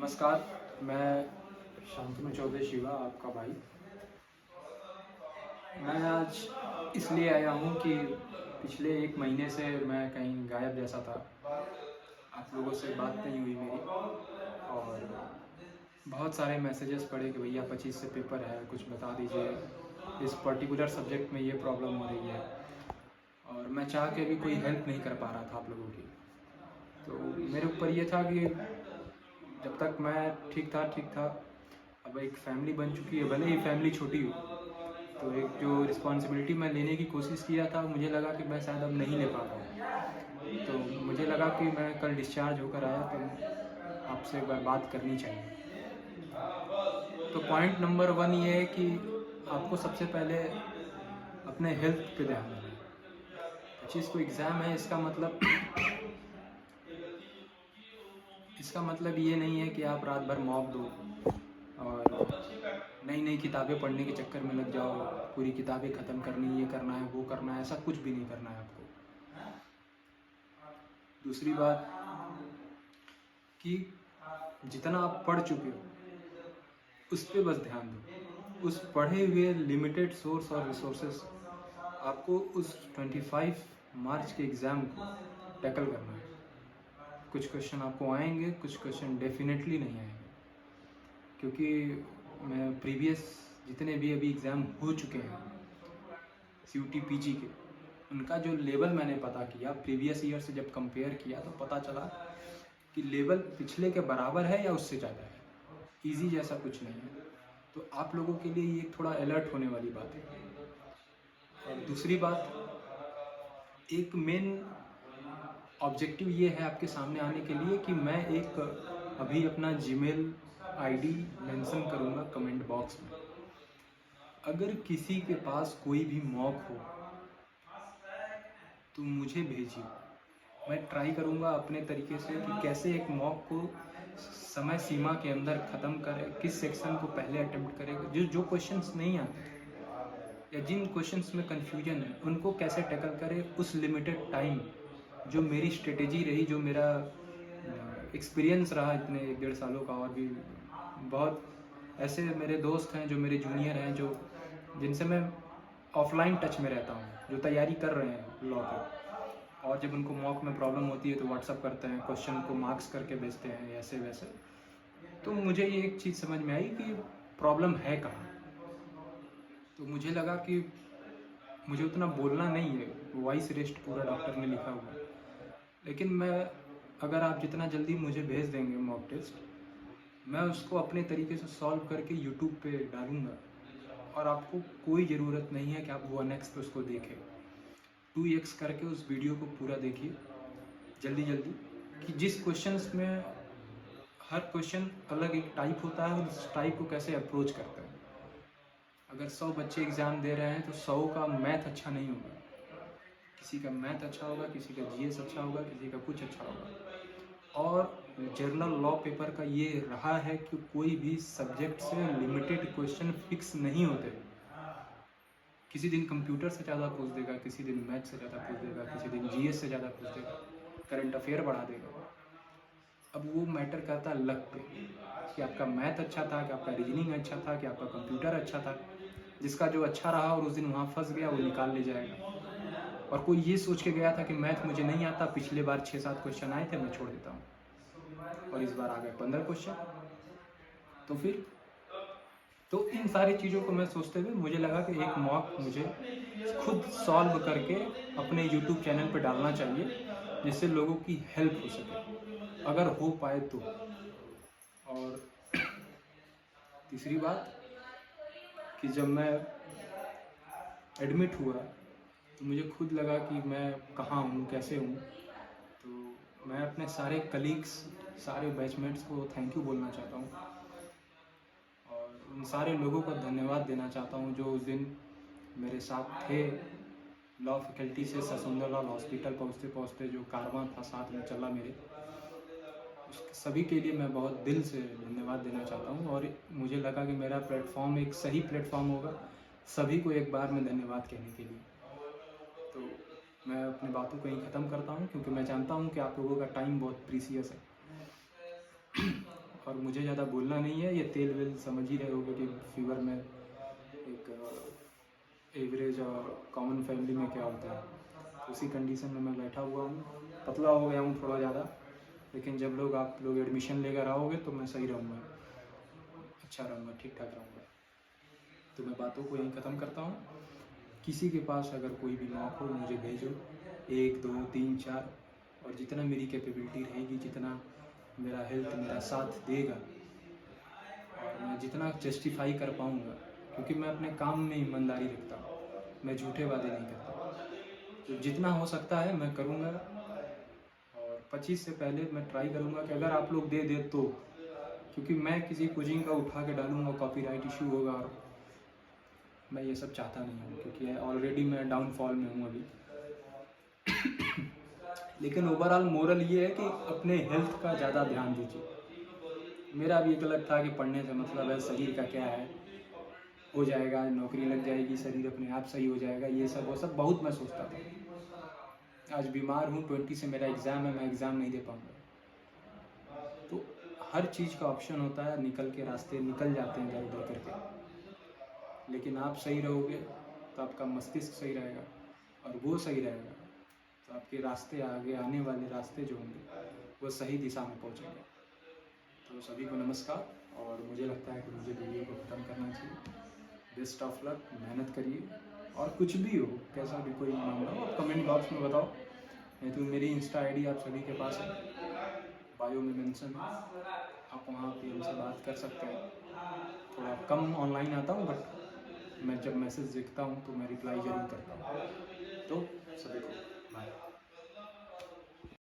नमस्कार, मैं शांतनु चौधरी शिवा, आपका भाई। मैं आज इसलिए आया हूँ कि पिछले 1 महीने से मैं कहीं गायब जैसा था। आप लोगों से बात नहीं हुई मेरी और बहुत सारे मैसेजेस पड़े कि भैया 25 से पेपर है, कुछ बता दीजिए, इस पर्टिकुलर सब्जेक्ट में ये प्रॉब्लम हो रही है। और मैं चाह के भी कोई हेल्प नहीं कर पा रहा था आप लोगों की। तो मेरे ऊपर ये था कि जब तक मैं ठीक था। अब एक फैमिली बन चुकी है, भले ही फैमिली छोटी हो, तो एक जो रिस्पॉन्सिबिलिटी मैं लेने की कोशिश किया था, मुझे लगा कि मैं शायद अब नहीं ले पा रहा हूँ। तो मुझे लगा कि मैं कल डिस्चार्ज होकर आया तो आपसे एक बार बात करनी चाहिए। तो पॉइंट नंबर 1 ये है कि आपको सबसे पहले अपने हेल्थ पे ध्यान देना है। 25 को एग्ज़ाम है, इसका मतलब ये नहीं है कि आप रात भर मॉक दो और नई नई किताबें पढ़ने के चक्कर में लग जाओ, पूरी किताबें ख़त्म करनी, ये करना है, वो करना है, ऐसा कुछ भी नहीं करना है आपको। दूसरी बात कि जितना आप पढ़ चुके हो, उस पे बस ध्यान दो। उस पढ़े हुए लिमिटेड सोर्स और रिसोर्सेस आपको उस 25 मार्च के एग्ज़ाम को टैकल करना है। कुछ क्वेश्चन आपको आएंगे, कुछ क्वेश्चन डेफिनेटली नहीं आएंगे, क्योंकि मैं प्रीवियस जितने भी अभी एग्ज़ाम हो चुके हैं CUT PG के, उनका जो लेवल मैंने पता किया, प्रीवियस ईयर से जब कंपेयर किया तो पता चला कि लेवल पिछले के बराबर है या उससे ज़्यादा है। ईजी जैसा कुछ नहीं है। तो आप लोगों के लिए ये थोड़ा अलर्ट होने वाली बात है। और दूसरी बात, एक मेन ऑब्जेक्टिव ये है आपके सामने आने के लिए कि मैं एक अभी अपना जीमेल आईडी मेंशन करूँगा कमेंट बॉक्स में। अगर किसी के पास कोई भी मॉक हो तो मुझे भेजिए। मैं ट्राई करूँगा अपने तरीके से कि कैसे एक मॉक को समय सीमा के अंदर ख़त्म करें, किस सेक्शन को पहले अटेम्प्ट करें, जो क्वेश्चंस नहीं आते या जिन क्वेश्चंस में कन्फ्यूजन है, उनको कैसे टैकल करें उस लिमिटेड टाइम। जो मेरी स्ट्रेटेजी रही, जो मेरा एक्सपीरियंस रहा इतने 1-1.5 सालों का, और भी बहुत ऐसे मेरे दोस्त हैं जो मेरे जूनियर हैं, जो जिनसे मैं ऑफलाइन टच में रहता हूँ, जो तैयारी कर रहे हैं लॉ की, और जब उनको मॉक में प्रॉब्लम होती है तो व्हाट्सअप करते हैं, क्वेश्चन को मार्क्स करके भेजते हैं, ऐसे वैसे। तो मुझे ये एक चीज़ समझ में आई कि प्रॉब्लम है कहाँ। तो मुझे लगा कि मुझे उतना बोलना नहीं है, वॉइस रेस्ट पूरा डॉक्टर ने लिखा हुआ है, लेकिन मैं, अगर आप जितना जल्दी मुझे भेज देंगे मॉक टेस्ट, मैं उसको अपने तरीके से सॉल्व करके यूट्यूब पे डालूँगा। और आपको कोई ज़रूरत नहीं है कि आप 1x पे उसको देखें, 2x करके उस वीडियो को पूरा देखिए जल्दी जल्दी, कि जिस क्वेश्चंस में हर क्वेश्चन अलग एक टाइप होता है और उस टाइप को कैसे अप्रोच करते हैं। अगर 100 बच्चे एग्ज़ाम दे रहे हैं तो 100 का मैथ अच्छा नहीं होगा, किसी का मैथ अच्छा होगा, किसी का जीएस अच्छा होगा, किसी का कुछ अच्छा होगा। और जर्नल लॉ पेपर का ये रहा है कि कोई भी सब्जेक्ट से लिमिटेड क्वेश्चन फिक्स नहीं होते। किसी दिन कंप्यूटर से ज़्यादा पूछ देगा, किसी दिन मैथ से ज़्यादा पूछ देगा, किसी दिन जीएस से ज़्यादा पूछ देगा, करंट अफेयर बढ़ा देगा। अब वो मैटर करता है लक पे, कि आपका मैथ अच्छा था, कि आपका रीजनिंग अच्छा था, कि आपका कंप्यूटर अच्छा था। जिसका जो अच्छा रहा और उस दिन वहाँ फंस गया, वो निकाल ले जाएगा। और कोई ये सोच के गया था कि मैथ मुझे नहीं आता, पिछले बार 6-7 क्वेश्चन आए थे, मैं छोड़ देता हूँ, और इस बार आ गए 15 क्वेश्चन। तो फिर तो इन सारी चीज़ों को मैं सोचते हुए मुझे लगा कि एक मॉक मुझे खुद सॉल्व करके अपने यूट्यूब चैनल पे डालना चाहिए, जिससे लोगों की हेल्प हो सके, अगर हो पाए तो। और तीसरी बात कि जब मैं एडमिट हुआ तो मुझे खुद लगा कि मैं कहाँ हूँ, कैसे हूँ। तो मैं अपने सारे कलीग्स, सारे बैचमेट्स को थैंक यू बोलना चाहता हूँ, और उन सारे लोगों को धन्यवाद देना चाहता हूँ जो उस दिन मेरे साथ थे। लॉ फैकल्टी से ससुंदरलाल हॉस्पिटल पहुँचते पहुँचते जो कारवां था साथ में चला मेरे, उस सभी के लिए मैं बहुत दिल से धन्यवाद देना चाहता हूँ। और मुझे लगा कि मेरा प्लेटफॉर्म एक सही प्लेटफॉर्म होगा सभी को एक बार में धन्यवाद कहने के लिए। तो मैं अपनी बातों को यहीं ख़त्म करता हूँ, क्योंकि मैं जानता हूँ कि आप लोगों का टाइम बहुत प्रीसियस है। और मुझे ज़्यादा बोलना नहीं है, ये तेल वेल समझ ही रहे होगे कि फीवर में एक एवरेज और कॉमन फैमिली में क्या होता है। तो उसी कंडीशन में मैं बैठा हुआ हूँ, पतला हो गया हूँ थोड़ा ज़्यादा, लेकिन जब आप लोग एडमिशन लेकर आओगे तो मैं सही रहूँगा, अच्छा रहूँगा, ठीक ठाक रहूँगा। तो मैं बातों को यहीं ख़त्म करता हूँ। किसी के पास अगर कोई भी मौका हो मुझे भेजो, 1 2 3 4, और जितना मेरी कैपेबिलिटी रहेगी, जितना मेरा हेल्थ मेरा साथ देगा और मैं जितना जस्टिफाई कर पाऊँगा, क्योंकि मैं अपने काम में ईमानदारी रखता हूँ, मैं झूठे वादे नहीं करता। तो जितना हो सकता है मैं करूँगा, और 25 से पहले मैं ट्राई करूँगा कि अगर आप लोग दे दे तो, क्योंकि मैं किसी कोचिंग का उठा के डालूँगा, कॉपीराइट इशू होगा, और मैं ये सब चाहता नहीं हूँ, क्योंकि ऑलरेडी मैं डाउनफॉल में हूँ अभी। लेकिन ओवरऑल मोरल ये है कि अपने हेल्थ का ज़्यादा ध्यान दीजिए। मेरा भी एक गलत था कि पढ़ने से मतलब है, शरीर का क्या है, हो जाएगा, नौकरी लग जाएगी, शरीर अपने आप सही हो जाएगा, ये सब वो सब बहुत मैं सोचता था। आज बीमार हूँ, 20 से मेरा एग्ज़ाम है, मैं एग्ज़ाम नहीं दे पाऊँगा। तो हर चीज़ का ऑप्शन होता है, निकल के रास्ते निकल जाते हैं इधर उधर करके। लेकिन आप सही रहोगे तो आपका मस्तिष्क सही रहेगा, और वो सही रहेगा तो आपके रास्ते, आगे आने वाले रास्ते जो होंगे वो सही दिशा में पहुँचेंगे। तो सभी को नमस्कार, और मुझे लगता है कि मुझे वीडियो को ख़त्म करना चाहिए। बेस्ट ऑफ लक, मेहनत करिए, और कुछ भी हो, कैसा भी कोई मामला हो, आप कमेंट बॉक्स में बताओ, नहीं तो मेरी इंस्टा आईडी आप सभी के पास है, बायो में मेंशन है, आप वहाँ पे हमसे बात कर सकते हैं। थोड़ा कम ऑनलाइन आता हूँ, बट मैं जब मैसेज देखता हूँ तो मैं रिप्लाई ज़रूर करता हूँ। तो सभी को